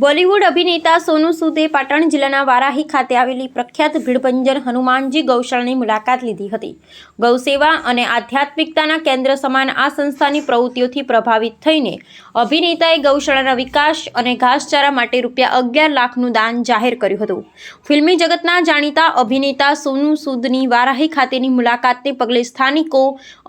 બોલિવૂડ અભિનેતા સોનુ સૂદે પાટણ જિલ્લાના વારાહી ખાતે આવેલી પ્રખ્યાત ભીડભંજન હનુમાનજી ગૌશાળાની મુલાકાત લીધી હતી। ગૌસેવા અને આધ્યાત્મિકતાના કેન્દ્ર સમાન આ સંસ્થાની પ્રવૃત્તિઓથી પ્રભાવિત થઈને અભિનેતાએ ગૌશાળાના વિકાસ અને ઘાસચારા માટે ₹11 લાખનું દાન જાહેર કર્યું હતું। ફિલ્મી જગતના જાણીતા અભિનેતા સોનુ સૂદની વારાહી ખાતેની મુલાકાતને પગલે સ્થાનિકો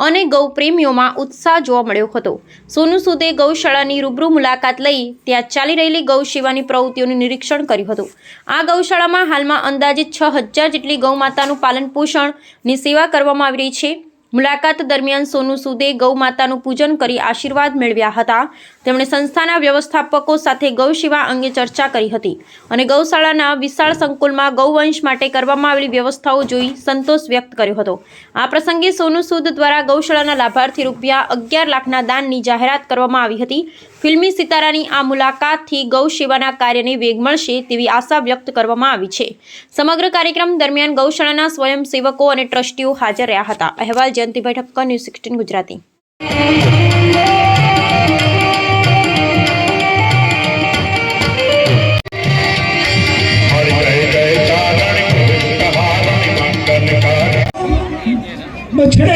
અને ગૌપ્રેમીઓમાં ઉત્સાહ જોવા મળ્યો હતો। સોનુ સૂદે ગૌશાળાની રૂબરૂ મુલાકાત લઈ ત્યાં ચાલી રહેલી ગૌસેવાની પ્રવૃત્તિઓનું નિરીક્ષણ કર્યું હતું। આ ગૌશાળામાં હાલમાં અંદાજિત 6000 જેટલી ગૌમાતાનું પાલન પોષણની સેવા કરવામાં આવી રહી છે। મુલાકાત દરમિયાન સોનુ સૂદે ગૌમાતાનું પૂજન કરી આશીર્વાદ મેળવ્યા હતા। તેમણે સંસ્થાના વ્યવસ્થાપકો સાથે ગૌસેવા અંગે ચર્ચા કરી હતી અને ગૌશાળાના વિશાળ સંકુલમાં ગૌવંશ માટે કરવામાં આવેલી વ્યવસ્થાઓ જોઈ સંતોષ વ્યક્ત કર્યો હતો। આ પ્રસંગે સોનુ સૂદ દ્વારા ગૌશાળાના લાભાર્થી ₹11 લાખના દાનની જાહેરાત કરવામાં આવી હતી। ફિલ્મી સિતારાની આ મુલાકાતથી ગૌસેવાના કાર્યને વેગ મળશે તેવી આશા વ્યક્ત કરવામાં આવી છે। સમગ્ર કાર્યક્રમ દરમિયાન ગૌશાળાના સ્વયંસેવકો અને ટ્રસ્ટીઓ હાજર રહ્યા હતા। અહેવાલ જયંતિભાઈ ઠક્કર, ન્યૂઝ 16 ગુજરાતી। बछड़े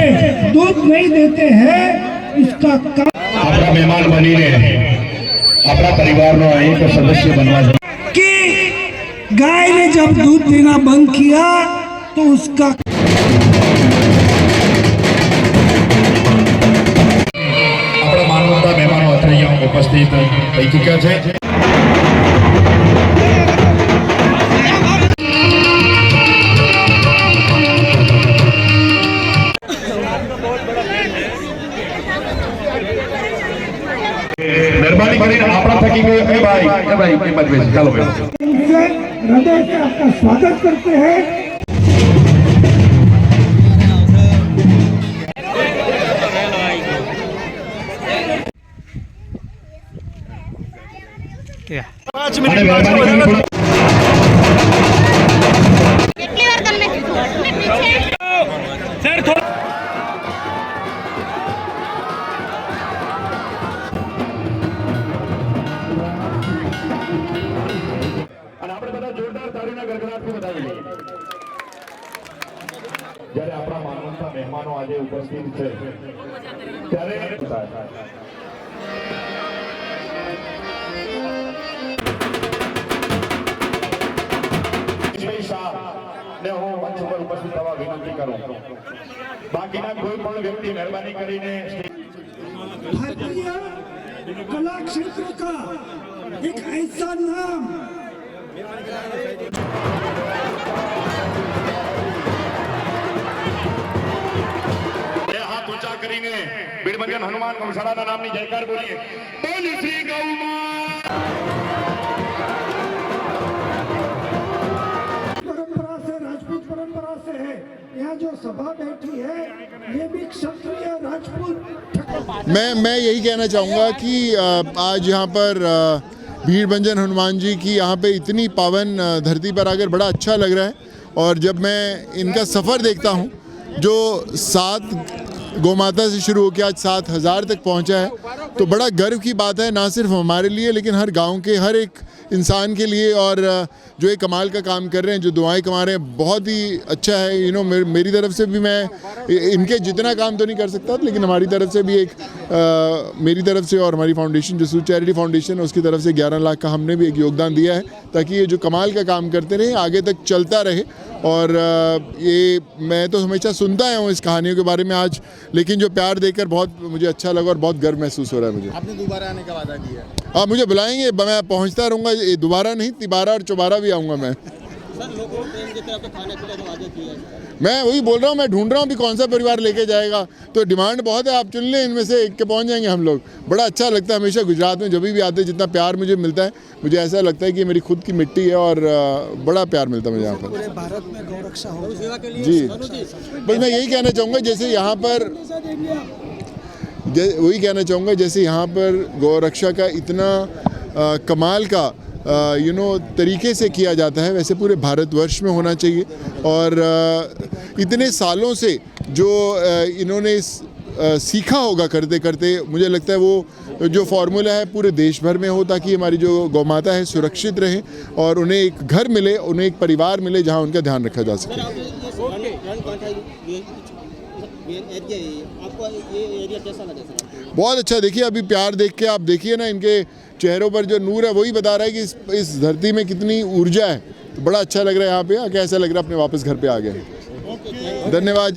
दूध नहीं देते हैं इसका अपना मेहमान बनीने अपना परिवार नो एक सदस्य बनवा कि गाय ने जब दूध देना बंद किया तो उसका अपना मानवता मेहमानों अथैया उपस्थित થઈ ચૂક્યા છે। मेहरबानी કરીને આપણા થકી ગए ए भाई मत बेच चलो भाई हृदय से आपका स्वागत करते हैं। क्या 5 मिनट કેટલી વાર તમને સર થોડું જ્યારે આપણા માનવતા મહેમાનો આજે ઉપસ્થિત છે ત્યારે ને હું મંચ પર ઉપસ્થિત થવા વિનંતી કરું। બાકીના કોઈ પણ વ્યક્તિ મહેરબાની કરીને भारतीय कला क्षेत्र का एक ऐसा नाम કરીને ભીડભંજન હનુમાન ગૌશાળાના નામની જયકાર બોલીએ। બોલ શ્રી ગૌમાતા। परंपरा से राजपूत परंपरा से है। यहाँ जो सभा बैठी है ये भी क्षत्रिय राजपूत। मैं यही कहना चाहूँगा कि आज यहाँ पर भीड़भंजन हनुमान जी की यहाँ पे इतनी पावन धरती पर आकर बड़ा अच्छा लग रहा है। और जब मैं इनका सफ़र देखता हूँ जो 7 गौमाता से शुरू होकर आज 7000 तक पहुंचा है, तो बड़ा गर्व की बात है, ना सिर्फ हमारे लिए लेकिन हर गांव के हर एक इंसान के लिए। और जो एक कमाल का काम कर रहे हैं, जो दुआएं कमा रहे हैं, बहुत ही अच्छा है। मेरी तरफ से भी मैं इनके जितना काम तो नहीं कर सकता, लेकिन हमारी तरफ से भी एक मेरी तरफ से और हमारी फाउंडेशन जो सूद चैरिटी फाउंडेशन है उसकी तरफ से 11 लाख का हमने भी एक योगदान दिया है, ताकि ये जो कमाल का काम करते रहे आगे तक चलता रहे। और ये मैं तो हमेशा सुनता आया हूँ इस कहानियों के बारे में आज, लेकिन जो प्यार देकर बहुत मुझे अच्छा लगा और बहुत गर्व महसूस हो रहा है मुझे। आपने दोबारा आने का वादा किया? आप मुझे बुलाएंगे, मैं पहुँचता रहूँगा। दोबारा नहीं, 13 और 14 भी आऊँगा मैं। मैं वही बोल रहा हूँ, मैं ढूंढ रहा हूँ अभी कौन सा परिवार लेके जाएगा। तो डिमांड बहुत है, आप चुन लें, इनमें से एक के पहुँच जाएंगे हम लोग। बड़ा अच्छा लगता है हमेशा गुजरात में जब भी आते हैं, जितना प्यार मुझे मिलता है, मुझे ऐसा लगता है कि मेरी खुद की मिट्टी है और बड़ा प्यार मिलता है मुझे यहाँ पर। पूरे भारत में गौरक्षा हो जी, बस मैं यही कहना चाहूँगा, जैसे यहाँ पर वही कहना चाहूँगा जैसे यहाँ पर गौरक्षा का इतना कमाल का तरीके से किया जाता है, वैसे पूरे भारतवर्ष में होना चाहिए। और इतने सालों से जो इन्होंने इस सीखा होगा करते करते। मुझे लगता है वो जो फार्मूला है पूरे देश भर में हो, ताकि हमारी जो गौ माता है सुरक्षित रहे और उन्हें एक घर मिले, उन्हें एक परिवार मिले जहां उनका ध्यान रखा जा सके। बहुत अच्छा। देखिए अभी प्यार देख के आप देखिए ना, इनके चेहरों पर जो नूर है वही बता रहा है कि इस धरती में कितनी ऊर्जा है। तो बड़ा अच्छा लग रहा है यहाँ पे आके, ऐसा लग रहा है अपने वापस घर पे आ गए। धन्यवाद।